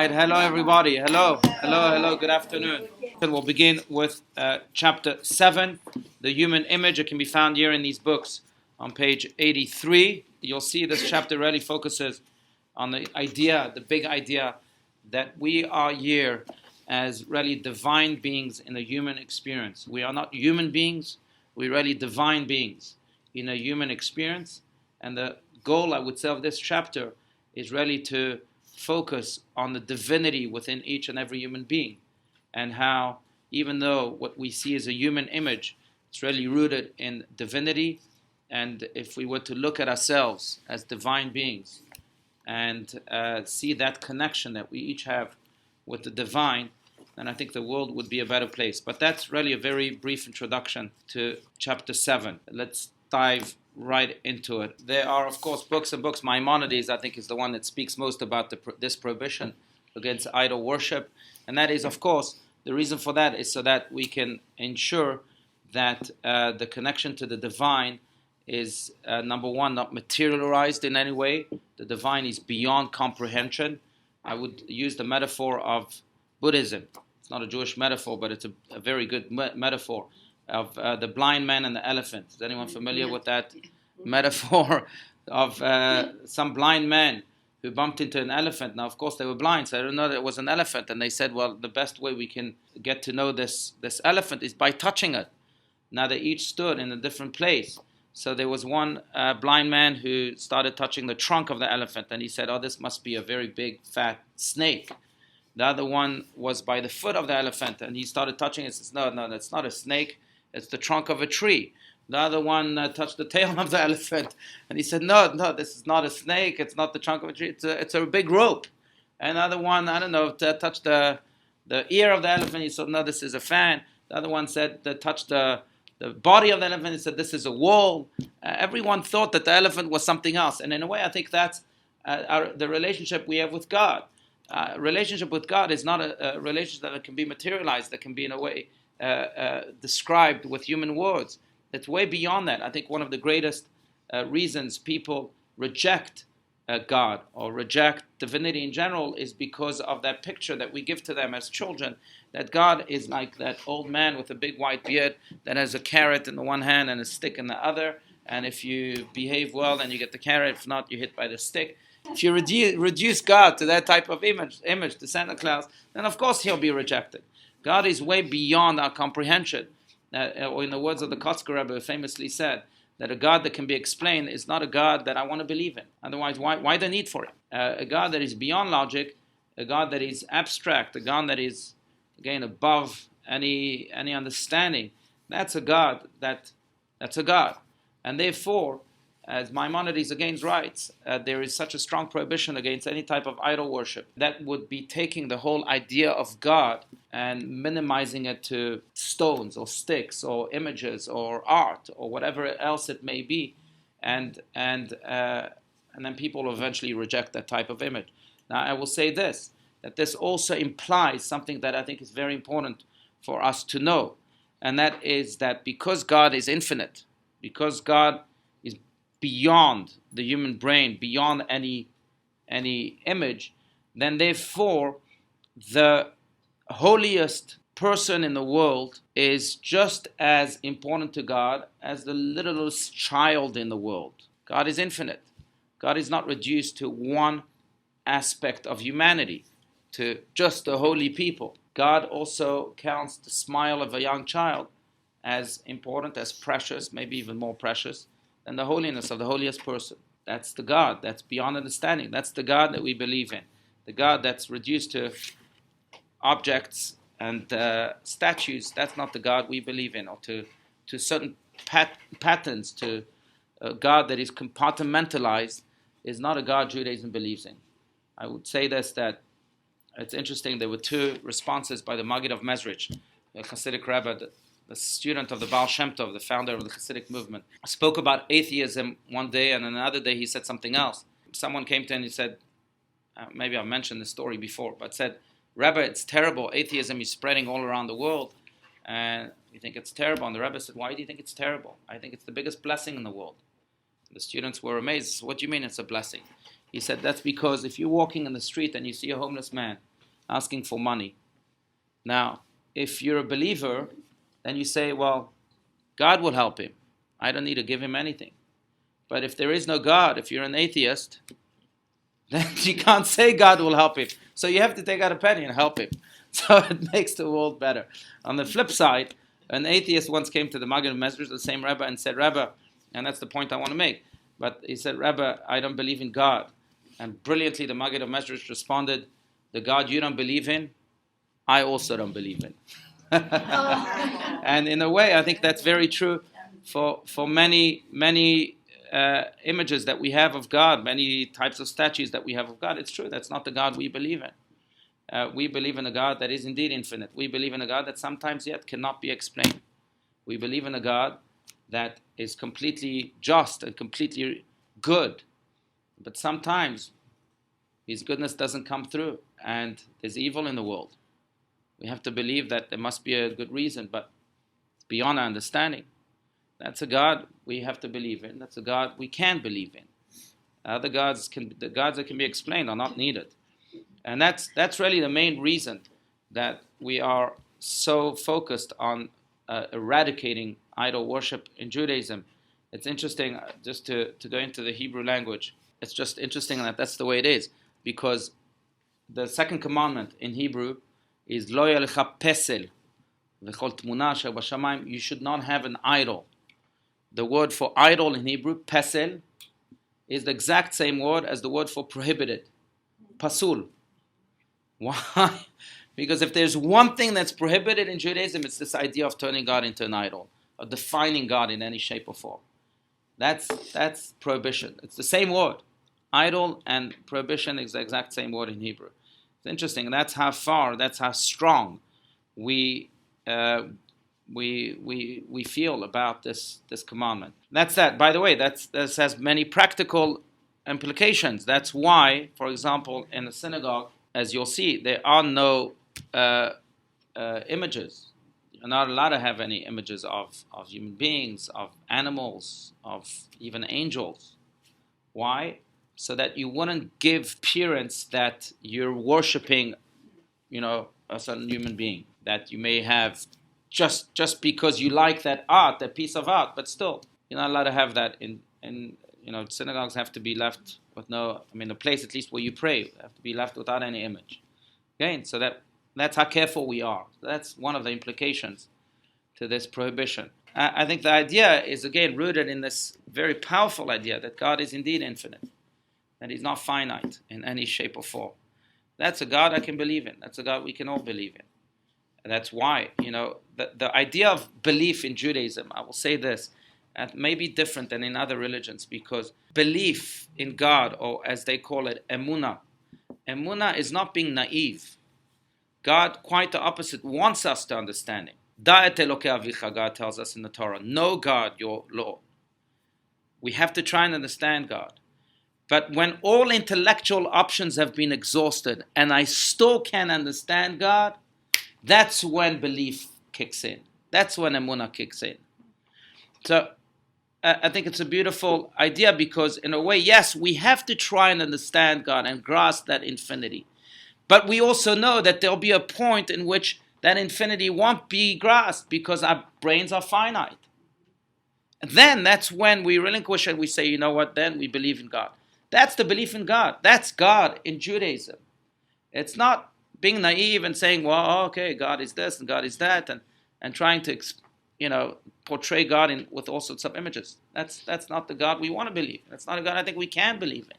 Right, hello everybody. Hello, good afternoon. And we'll begin with chapter 7, the human image. It can be found here in these books on page 83. You'll see this chapter really focuses on the idea, the big idea, that we are here as really divine beings in the human experience. We are not human beings, we're really divine beings in a human experience. And the goal, I would say, of this chapter is really to focus on the divinity within each and every human being, and how even though what we see is a human image, it's really rooted in divinity. And if we were to look at ourselves as divine beings and see that connection that we each have with the divine, then I think the world would be a better place. But that's really a very brief introduction to chapter 7. Let's dive right into it. There are, of course, books and books. Maimonides, I think, is the one that speaks most about this prohibition against idol worship. And that is, of course, the reason for that is so that we can ensure that the connection to the divine is, number one, not materialized in any way. The divine is beyond comprehension. I would use the metaphor of Buddhism. It's not a Jewish metaphor, but it's a very good metaphor of the blind man and the elephant. Is anyone familiar with that metaphor of some blind man who bumped into an elephant? Now, of course, they were blind, so they didn't know that it was an elephant. And they said, well, the best way we can get to know this elephant is by touching it. Now, they each stood in a different place. So there was one blind man who started touching the trunk of the elephant, and he said, oh, this must be a very big, fat snake. The other one was by the foot of the elephant, and he started touching it and says, no, that's not a snake. It's the trunk of a tree. The other one touched the tail of the elephant, and he said, no, this is not a snake. It's not the trunk of a tree. It's a big rope. Another one, touched the ear of the elephant. He said, no, this is a fan. The other one said, touched the body of the elephant. He said, this is a wall. Everyone thought that the elephant was something else. And in a way, I think that's the relationship we have with God. Relationship with God is not a relationship that can be materialized, that can be in a way described with human words. It's way beyond that. I think one of the greatest reasons people reject God or reject divinity in general is because of that picture that we give to them as children, that God is like that old man with a big white beard that has a carrot in the one hand and a stick in the other, and if you behave well, then you get the carrot. If not, you're hit by the stick. If you reduce God to that type of image to Santa Claus, then of course he'll be rejected. God is way beyond our comprehension. Or in the words of the Kotzker Rebbe famously said, that a God that can be explained is not a God that I want to believe in. Otherwise, why the need for it? A God that is beyond logic, a God that is abstract, a God that is, again, above any understanding, that's a God that's a God. And therefore, as Maimonides again writes, there is such a strong prohibition against any type of idol worship. That would be taking the whole idea of God and minimizing it to stones or sticks or images or art or whatever else it may be, and then people will eventually reject that type of image. Now, I will say this, that this also implies something that I think is very important for us to know, and that is that because God is infinite, because God is beyond the human brain, beyond any image, then therefore the holiest person in the world is just as important to God as the littlest child in the world. God is infinite. God is not reduced to one aspect of humanity, to just the holy people. God also counts the smile of a young child as important, as precious, maybe even more precious than the holiness of the holiest person. That's the God that's beyond understanding. That's the God that we believe in. The God that's reduced to objects and statues, that's not the God we believe in, or to certain patterns, to a God that is compartmentalized, is not a God Judaism believes in. I would say this, that it's interesting, there were two responses by the Maggid of Mezrich, a Hasidic rabbi, the student of the Baal Shem Tov, the founder of the Hasidic movement, spoke about atheism one day, and another day he said something else. Someone came to him and he said, maybe I've mentioned this story before, but said, Rebbe, it's terrible. Atheism is spreading all around the world, and you think it's terrible. And the Rebbe said, why do you think it's terrible? I think it's the biggest blessing in the world. The students were amazed. What do you mean it's a blessing? He said, that's because if you're walking in the street and you see a homeless man, asking for money. Now, if you're a believer, then you say, well, God will help him. I don't need to give him anything. But if there is no God, if you're an atheist, then you can't say God will help him. So you have to take out a penny and help him. So it makes the world better. On the flip side, an atheist once came to the Maggid Mesrich, the same Rebbe, and said, Rebbe, and that's the point I want to make, but he said, Rebbe, I don't believe in God. And brilliantly, the Maggid Mesrich responded, the God you don't believe in, I also don't believe in. And in a way, I think that's very true for many images that we have of God, many types of statues that we have of God. It's true, that's not the God we believe in. We believe in a God that is indeed infinite. We believe in a God that sometimes yet cannot be explained. We believe in a God that is completely just and completely good. But sometimes his goodness doesn't come through and there's evil in the world. We have to believe that there must be a good reason, but it's beyond our understanding. That's a God we have to believe in. That's a God we can believe in. The gods that can be explained are not needed. And that's really the main reason that we are so focused on eradicating idol worship in Judaism. It's interesting, just to go into the Hebrew language, it's just interesting that that's the way it is, because the second commandment in Hebrew is Lo yalecha pesel v'chol tmuna asher b'shamayim. You should not have an idol. The word for idol in Hebrew, pesel, is the exact same word as the word for prohibited, pasul. Why? Because if there's one thing that's prohibited in Judaism, it's this idea of turning God into an idol, of defining God in any shape or form. That's prohibition. It's the same word. Idol and prohibition is the exact same word in Hebrew. It's interesting. That's how strong we feel about this commandment. That's that. By the way, this has many practical implications. That's why, for example, in the synagogue, as you'll see, there are no images. You're not allowed to have any images of human beings, of animals, of even angels. Why? So that you wouldn't give appearance that you're worshiping, a certain human being that you may have just because you like that piece of art, but still, you're not allowed to have that in synagogues have to be left with a place at least where you pray, have to be left without any image. Again, so that's how careful we are. That's one of the implications to this prohibition. I think the idea is, again, rooted in this very powerful idea that God is indeed infinite, that he's not finite in any shape or form. That's a God I can believe in. That's a God we can all believe in. And that's why, the idea of belief in Judaism, I will say this, may be different than in other religions, because belief in God, or as they call it, emunah is not being naive. God, quite the opposite, wants us to understand him. Da'et Elokei Avicha, God tells us in the Torah, know God, your Lord. We have to try and understand God. But when all intellectual options have been exhausted and I still can't understand God, that's when belief kicks in. That's when emunah kicks in. So I think it's a beautiful idea, because in a way, yes, we have to try and understand God and grasp that infinity. But we also know that there'll be a point in which that infinity won't be grasped because our brains are finite. And then that's when we relinquish and we say, you know what, then we believe in God. That's the belief in God. That's God in Judaism. It's not being naive and saying, well, okay, God is this and God is that, and trying to, portray God with all sorts of images. That's not the God we want to believe. That's not a God I think we can believe in.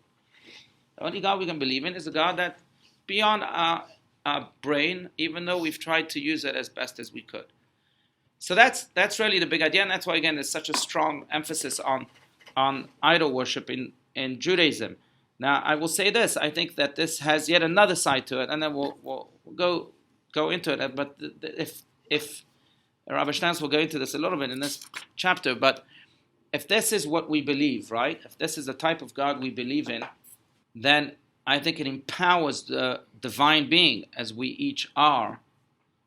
The only God we can believe in is a God that beyond our brain, even though we've tried to use it as best as we could. So that's really the big idea, and that's why, again, there's such a strong emphasis on idol worship in Judaism. Now, I will say this, I think that this has yet another side to it, and then we'll go into it, but if Rabbi Steinsaltz will go into this a little bit in this chapter, but if this is what we believe, right, if this is the type of God we believe in, then I think it empowers the divine being, as we each are,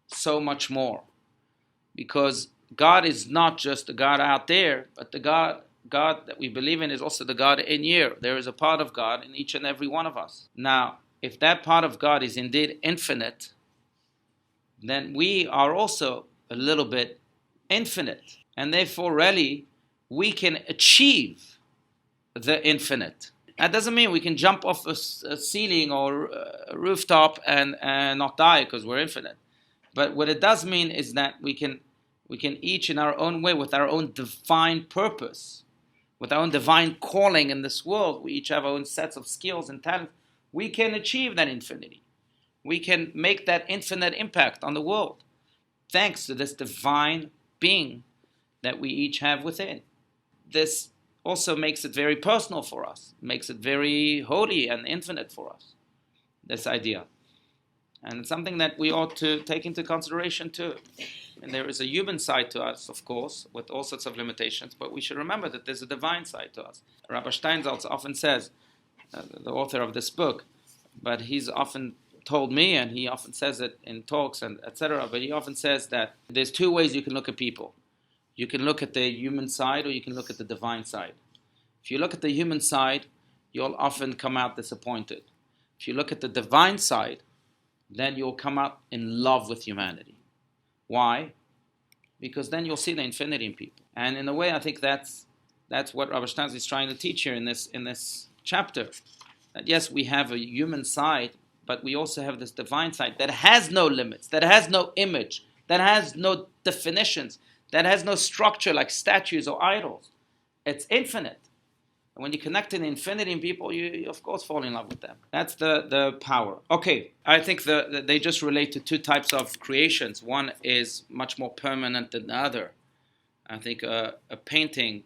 so much more. Because God is not just the God out there, but the God that we believe in is also the God in here. There is a part of God in each and every one of us. Now, if that part of God is indeed infinite, then we are also a little bit infinite. And therefore, really, we can achieve the infinite. That doesn't mean we can jump off a ceiling or a rooftop and not die because we're infinite. But what it does mean is that we can each in our own way, with our own divine purpose, with our own divine calling in this world, we each have our own sets of skills and talents, we can achieve that infinity. We can make that infinite impact on the world, thanks to this divine being that we each have within. This also makes it very personal for us, makes it very holy and infinite for us, this idea. And it's something that we ought to take into consideration too. And there is a human side to us, of course, with all sorts of limitations, but we should remember that there's a divine side to us. Rabbi Steinsaltz often says, the author of this book, but he's often told me, and he often says it in talks and etc., but he often says that there's two ways you can look at people. You can look at the human side or you can look at the divine side. If you look at the human side, you'll often come out disappointed. If you look at the divine side, then you'll come out in love with humanity. Why? Because then you'll see the infinity in people. And in a way, I think that's what Rabbi Steinsaltz is trying to teach here in this chapter. That yes, we have a human side, but we also have this divine side that has no limits, that has no image, that has no definitions, that has no structure like statues or idols. It's infinite. And when you connect to the infinity in people, you of course fall in love with them. That's the power. Okay, I think they just relate to two types of creations. One is much more permanent than the other. I think a painting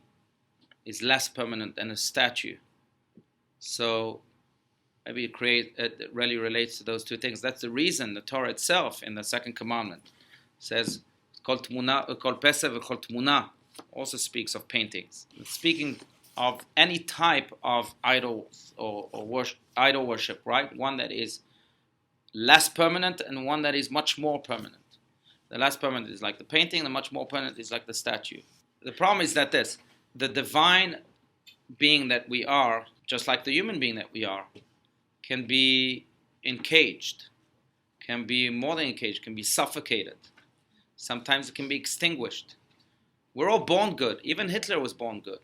is less permanent than a statue. So maybe it really relates to those two things. That's the reason the Torah itself in the Second Commandment says, Kol Pesach v'Kol Tmuna, also speaks of paintings. It's speaking of any type of idols or idol worship, right? One that is less permanent and one that is much more permanent. The less permanent is like the painting, the much more permanent is like the statue. The problem is that the divine being that we are, just like the human being that we are, can be encaged, can be more than encaged, can be suffocated. Sometimes it can be extinguished. We're all born good. Even Hitler was born good.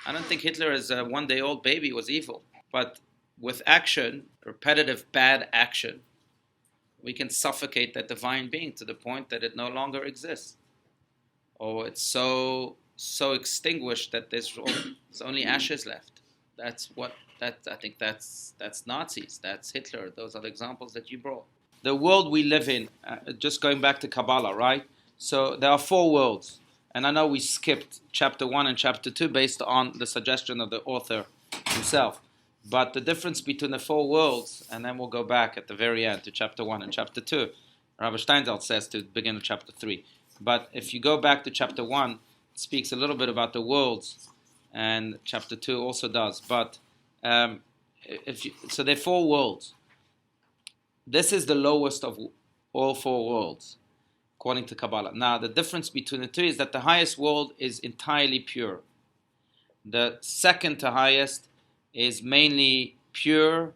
I don't think Hitler as a one-day-old baby was evil. But with action, repetitive bad action, we can suffocate that divine being to the point that it no longer exists. Or it's so extinguished that there's only ashes left. I think that's Nazis, that's Hitler. Those are the examples that you brought. The world we live in, just going back to Kabbalah, right? So there are four worlds. And I know we skipped chapter 1 and chapter 2 based on the suggestion of the author himself. But the difference between the four worlds, and then we'll go back at the very end to chapter 1 and chapter 2, Rabbi Steinsaltz says to begin with chapter 3. But if you go back to chapter 1, it speaks a little bit about the worlds, and chapter 2 also does. But so there are four worlds. This is the lowest of all four worlds, according to Kabbalah. Now, the difference between the two is that the highest world is entirely pure. The second to highest is mainly pure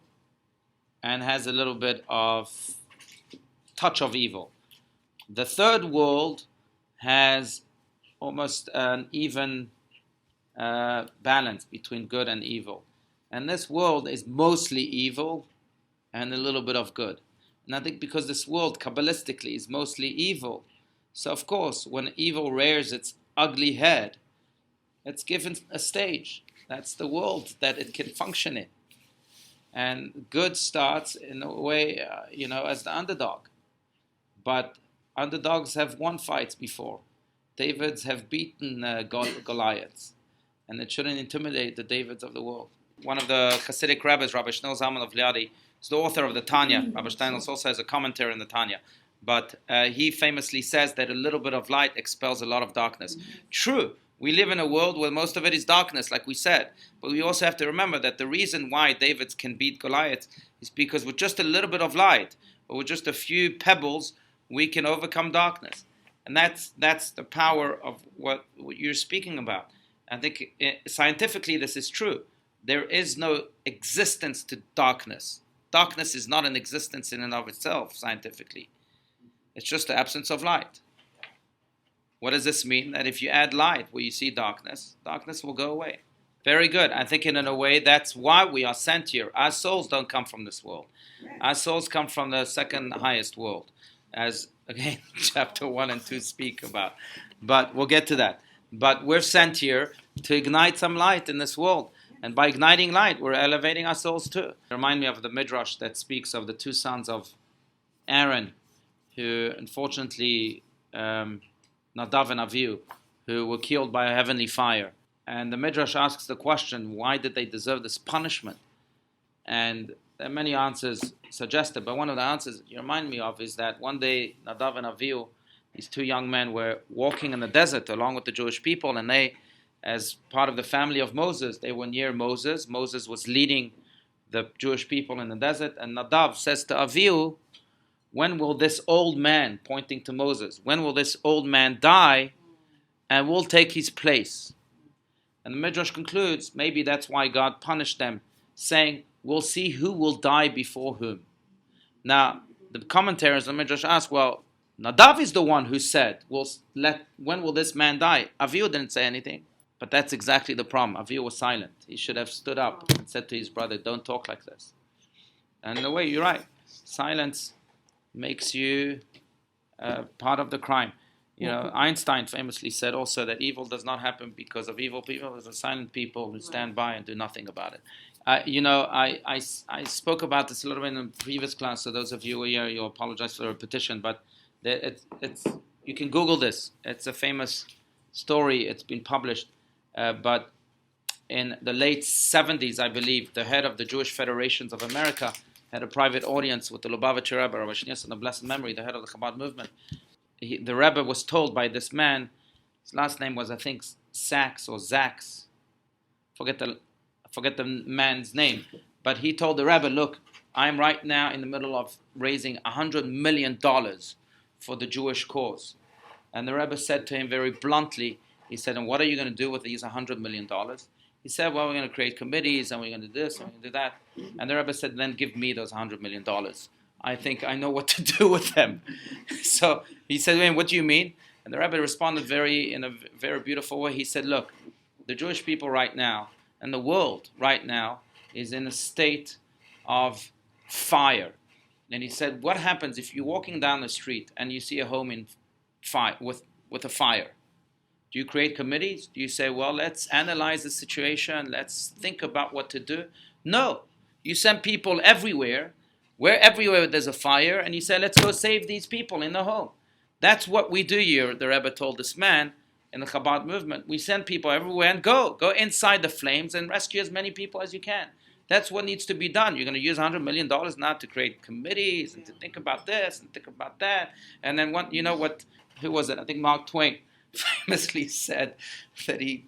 and has a little bit of touch of evil. The third world has almost an even balance between good and evil. And this world is mostly evil and a little bit of good. And I think because this world, Kabbalistically, is mostly evil, so of course, when evil rears its ugly head, it's given a stage. That's the world that it can function in. And good starts in a way, as the underdog. But underdogs have won fights before. Davids have beaten Goliaths. And it shouldn't intimidate the Davids of the world. One of the Hasidic rabbis, Rabbi Shneur Zalman of Liadi, is the author of the Tanya. Rabbi Steinsaltz also has a commentary on the Tanya. But he famously says that a little bit of light expels a lot of darkness. True, we live in a world where most of it is darkness, like we said. But we also have to remember that the reason why Davids can beat Goliath is because with just a little bit of light, or with just a few pebbles, we can overcome darkness. And that's the power of what you're speaking about. I think scientifically this is true. There is no existence to darkness. Darkness is not an existence in and of itself, scientifically. It's just the absence of light. What does this mean? That if you add light where you see darkness, darkness will go away. Very good. I think in a way that's why we are sent here. Our souls don't come from this world. Our souls come from the second highest world, as again chapter 1 and 2 speak about. But we'll get to that. But we're sent here to ignite some light in this world. And by igniting light, we're elevating our souls too. Remind me of the Midrash that speaks of the two sons of Aaron, who unfortunately, Nadav and Avihu, who were killed by a heavenly fire. And the Midrash asks the question, why did they deserve this punishment? And there are many answers suggested, but one of the answers you remind me of is that one day Nadav and Avihu, these two young men, were walking in the desert along with the Jewish people, and they, as part of the family of Moses, they were near Moses. Moses was leading the Jewish people in the desert, and Nadav says to Avihu, when will this old man, pointing to Moses, when will this old man die and we'll take his place? And the Midrash concludes, maybe that's why God punished them, saying, we'll see who will die before whom. Now, the commentators of the Midrash ask, well, Nadav is the one who said, when will this man die? Avihu didn't say anything. But that's exactly the problem. Avihu was silent. He should have stood up and said to his brother, don't talk like this. And in a way, you're right. Silence makes you part of the crime. You know, Einstein famously said also that evil does not happen because of evil people. There's a silent people who stand by and do nothing about it. I spoke about this a little bit in the previous class, so those of you who are here, you'll apologize for the repetition, but you can Google this. It's a famous story. It's been published. But in the late 70s, I believe, the head of the Jewish Federations of America had a private audience with the Lubavitcher Rebbe, Rabbi Shnias, of blessed memory, the head of the Chabad movement. The Rebbe was told by this man, his last name was, I think, Sachs or Zachs. Forget the man's name. But he told the Rebbe, look, I'm right now in the middle of raising $100 million for the Jewish cause. And the Rebbe said to him very bluntly, he said, and what are you going to do with these $100 million? He said, well, we're going to create committees, and we're going to do this, and we're going to do that. And the Rebbe said, then give me those $100 million. I think I know what to do with them. So he said, wait, what do you mean? And the Rebbe responded in a very beautiful way. He said, look, the Jewish people right now, and the world right now, is in a state of fire. And he said, what happens if you're walking down the street and you see a home in fire with a fire? Do you create committees? Do you say, well, let's analyze the situation, let's think about what to do? No. You send people everywhere, where everywhere there's a fire, and you say, let's go save these people in the home. That's what we do here, the Rebbe told this man in the Chabad movement. We send people everywhere and go inside the flames and rescue as many people as you can. That's what needs to be done. You're going to use $100 million now to create committees and to think about this and think about that. And then who was it? I think Mark Twain famously said that he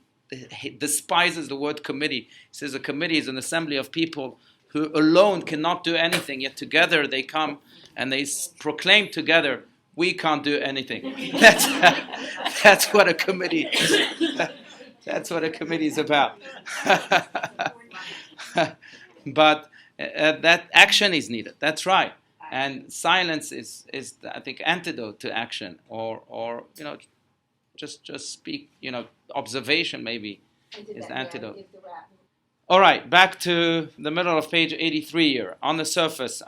despises the word committee. He says a committee is an assembly of people who alone cannot do anything, yet together they come and they proclaim together, we can't do anything. That's what a committee is. That's what a committee is about. But that action is needed. That's right. And silence is I think antidote to action, or just speak. Observation maybe is the antidote. All right, back to the middle of page 83 here. On the surface,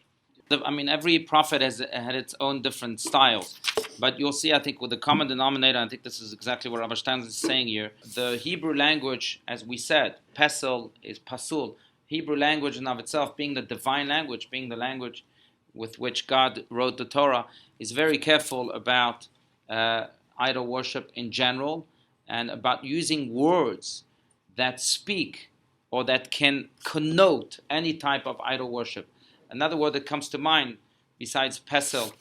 every prophet had its own different styles. But you'll see, I think, with the common denominator, I think this is exactly what Rabbi Steinsaltz is saying here. The Hebrew language, as we said, pesel is pasul. Hebrew language in of itself, being the divine language, being the language with which God wrote the Torah, is very careful about idol worship in general and about using words that speak or that can connote any type of idol worship. Another word that comes to mind, besides pesel,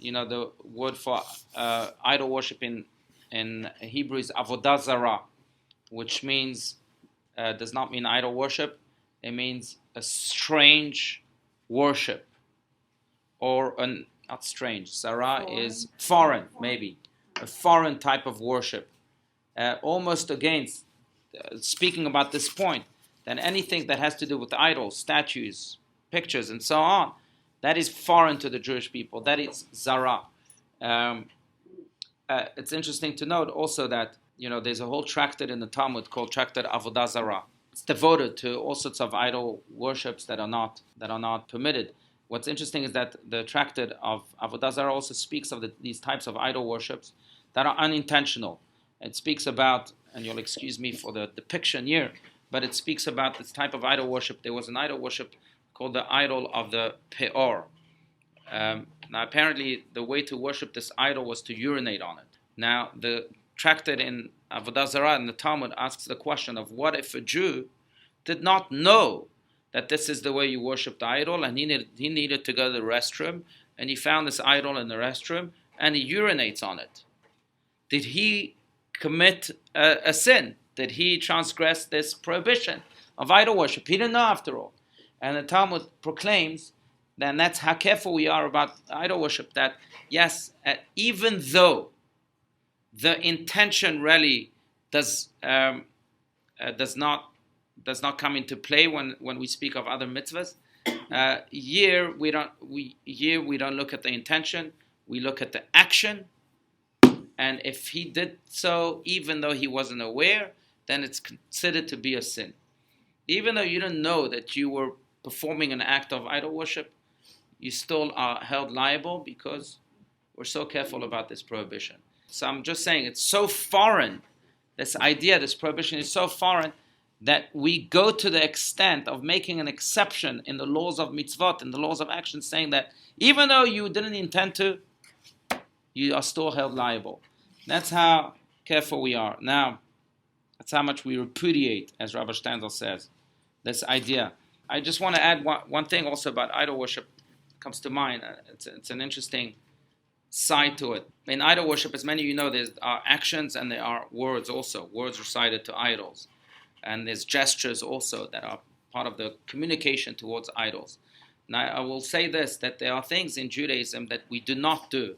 the word for idol worship in Hebrew is avodah zarah, which means, does not mean idol worship. It means a strange worship. Or, not strange, zarah is foreign, maybe. A foreign type of worship. Almost against, speaking about this point, that anything that has to do with idols, statues, pictures and so on, that is foreign to the Jewish people. That is zara. It's interesting to note also that there's a whole tractate in the Talmud called Tractate Avodah Zarah. It's devoted to all sorts of idol worships that are not permitted. What's interesting is that the tractate of Avodah Zarah also speaks of these types of idol worships that are unintentional. It speaks about, and you'll excuse me for the depiction here, but it speaks about this type of idol worship. There was an idol worship called the idol of the Peor. Now, apparently, the way to worship this idol was to urinate on it. Now, the tractate in Avodah Zarah in the Talmud asks the question of what if a Jew did not know that this is the way you worship the idol, and he needed to go to the restroom, and he found this idol in the restroom, and he urinates on it. Did he commit a sin? Did he transgress this prohibition of idol worship? He didn't know after all. And the Talmud proclaims, and that's how careful we are about idol worship, that yes, even though the intention really does not come into play when we speak of other mitzvahs, here we don't look at the intention, we look at the action, and if he did so even though he wasn't aware, then it's considered to be a sin. Even though you didn't know that you were performing an act of idol worship, you still are held liable because we're so careful about this prohibition. So I'm just saying it's so foreign, this idea, this prohibition is so foreign that we go to the extent of making an exception in the laws of mitzvot, in the laws of action, saying that even though you didn't intend to, you are still held liable. That's how careful we are. Now, that's how much we repudiate, as Rabbi Steinsaltz says, this idea. I just want to add one thing also about idol worship comes to mind. It's an interesting side to it. In idol worship, as many of you know, there are actions and there are words also, words recited to idols. And there's gestures also that are part of the communication towards idols. Now, I will say this, that there are things in Judaism that we do not do.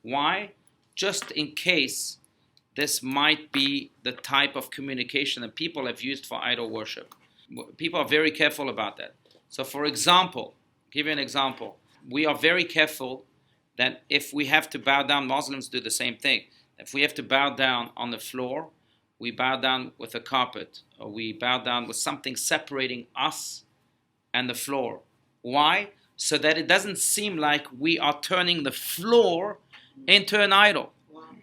Why? Just in case this might be the type of communication that people have used for idol worship. People are very careful about that. So, for example, give you an example. We are very careful that if we have to bow down, Muslims do the same thing. If we have to bow down on the floor, we bow down with a carpet, or we bow down with something separating us and the floor. Why? So that it doesn't seem like we are turning the floor into an idol.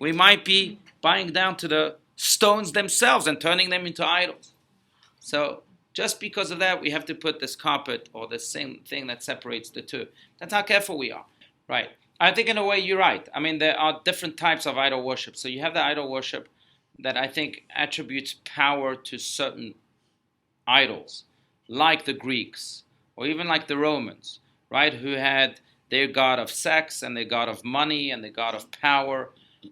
We might be bowing down to the stones themselves and turning them into idols. So just because of that, we have to put this carpet or the same thing that separates the two. That's how careful we are. Right. I think in a way you're right. I mean, there are different types of idol worship. So you have the idol worship that I think attributes power to certain idols, like the Greeks, or even like the Romans, right, who had their god of sex, and their god of money, and their god of power,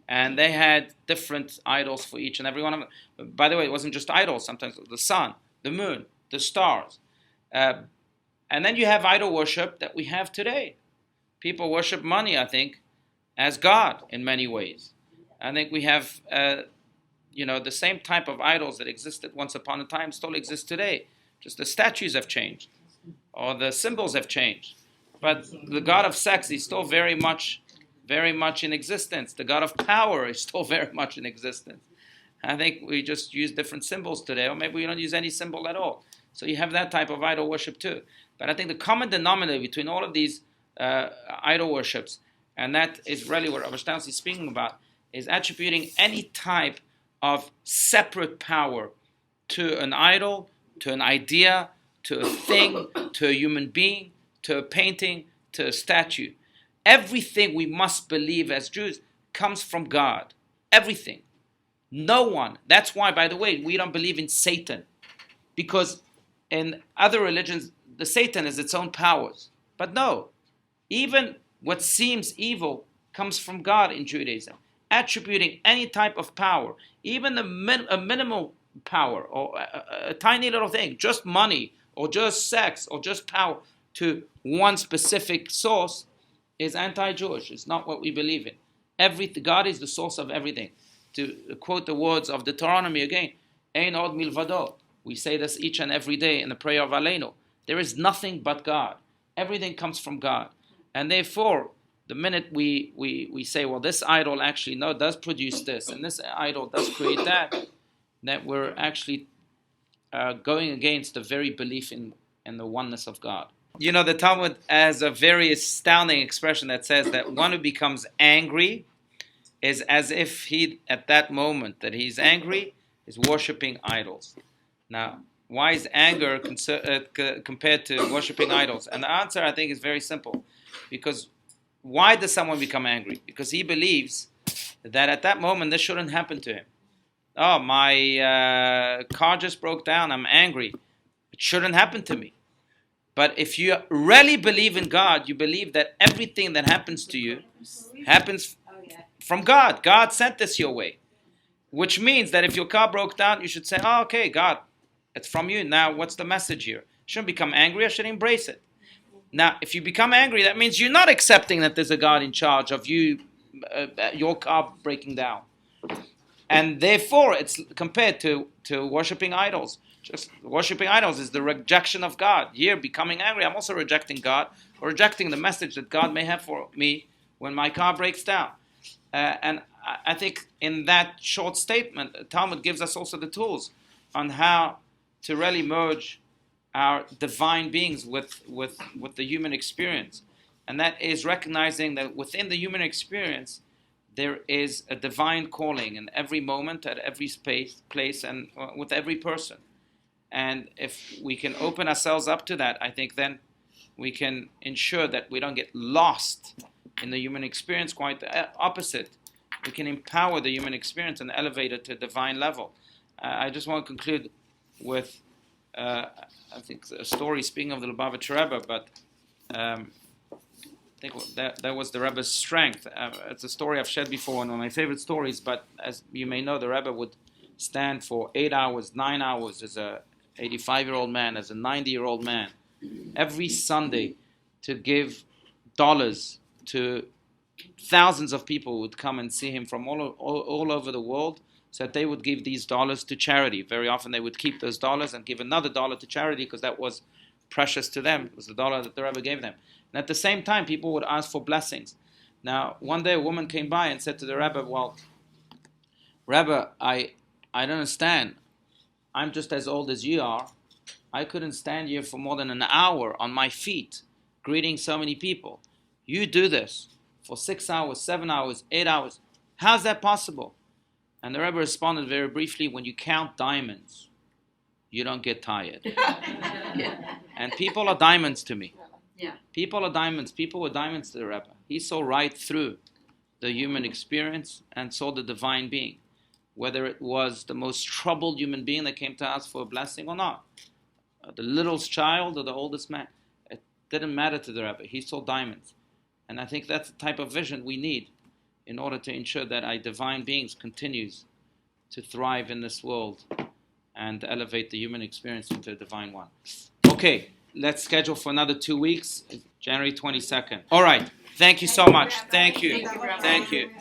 and they had different idols for each and every one of them. By the way, it wasn't just idols, sometimes the sun, the moon, the stars. And then you have idol worship that we have today. People worship money, I think, as God in many ways. I think we have the same type of idols that existed once upon a time still exist today. Just the statues have changed, or the symbols have changed. But the god of sex is still very much in existence. The god of power is still very much in existence. I think we just use different symbols today, or maybe we don't use any symbol at all. So you have that type of idol worship too. But I think the common denominator between all of these idol worships, and that is really what Rabbi Steinsaltz is speaking about, is attributing any type of separate power to an idol, to an idea, to a thing, to a human being, to a painting, to a statue. Everything we must believe as Jews comes from God. Everything. No one. That's why, by the way, we don't believe in Satan. Because in other religions, the Satan has its own powers. But no. Even what seems evil comes from God in Judaism. Attributing any type of power, even a minimal power, or a tiny little thing, just money, or just sex, or just power, to one specific source, is anti-Jewish. It's not what we believe in. God is the source of everything. To quote the words of Deuteronomy again, Ein od milvado. We say this each and every day in the prayer of Aleinu. There is nothing but God. Everything comes from God. And therefore, the minute we say, well, this idol actually does produce this, and this idol does create that we're actually going against the very belief in the oneness of God. You know, the Talmud has a very astounding expression that says that one who becomes angry is as if he, at that moment that he's angry, is worshipping idols. Now, why is anger compared to worshipping idols? And the answer, I think, is very simple. Because why does someone become angry? Because he believes that at that moment this shouldn't happen to him. Oh, my car just broke down, I'm angry. It shouldn't happen to me. But if you really believe in God, you believe that everything that happens to you happens from God. God sent this your way. Which means that if your car broke down, you should say, oh, okay, God, it's from you. Now, what's the message here? I shouldn't become angry, I should embrace it. Now, if you become angry, that means you're not accepting that there's a God in charge of you, your car breaking down. And therefore, it's compared to worshipping idols. Just worshipping idols is the rejection of God. Here, becoming angry, I'm also rejecting God, or rejecting the message that God may have for me when my car breaks down. And I think in that short statement, Talmud gives us also the tools on how to really merge our divine beings with the human experience. And that is recognizing that within the human experience, there is a divine calling in every moment, at every place, and with every person. And if we can open ourselves up to that, I think then we can ensure that we don't get lost in the human experience. Quite the opposite. We can empower the human experience and elevate it to a divine level. I just want to conclude with, I think, a story, speaking of the Lubavitcher Rebbe, but I think that was the Rebbe's strength. It's a story I've shared before, one of my favorite stories, but as you may know, the Rebbe would stand for 8 hours, 9 hours as a 85-year-old man, as a 90-year-old man, every Sunday to give dollars to thousands of people who would come and see him from all over the world, so that they would give these dollars to charity. Very often they would keep those dollars and give another dollar to charity because that was precious to them. It was the dollar that the Rebbe gave them. And at the same time, people would ask for blessings. Now, one day a woman came by and said to the Rebbe, well, Rebbe, I don't understand. I'm just as old as you are. I couldn't stand here for more than an hour on my feet, greeting so many people. You do this for 6 hours, 7 hours, 8 hours. How's that possible? And the Rebbe responded very briefly, when you count diamonds, you don't get tired. And people are diamonds to me. People are diamonds. People were diamonds to the Rebbe. He saw right through the human experience and saw the divine being. Whether it was the most troubled human being that came to ask for a blessing or not. The littlest child or the oldest man. It didn't matter to the Rebbe. He saw diamonds. And I think that's the type of vision we need in order to ensure that our divine beings continues to thrive in this world and elevate the human experience into a divine one. Okay, let's schedule for another 2 weeks, January 22nd. All right, thank you so much. Thank you. Thank you.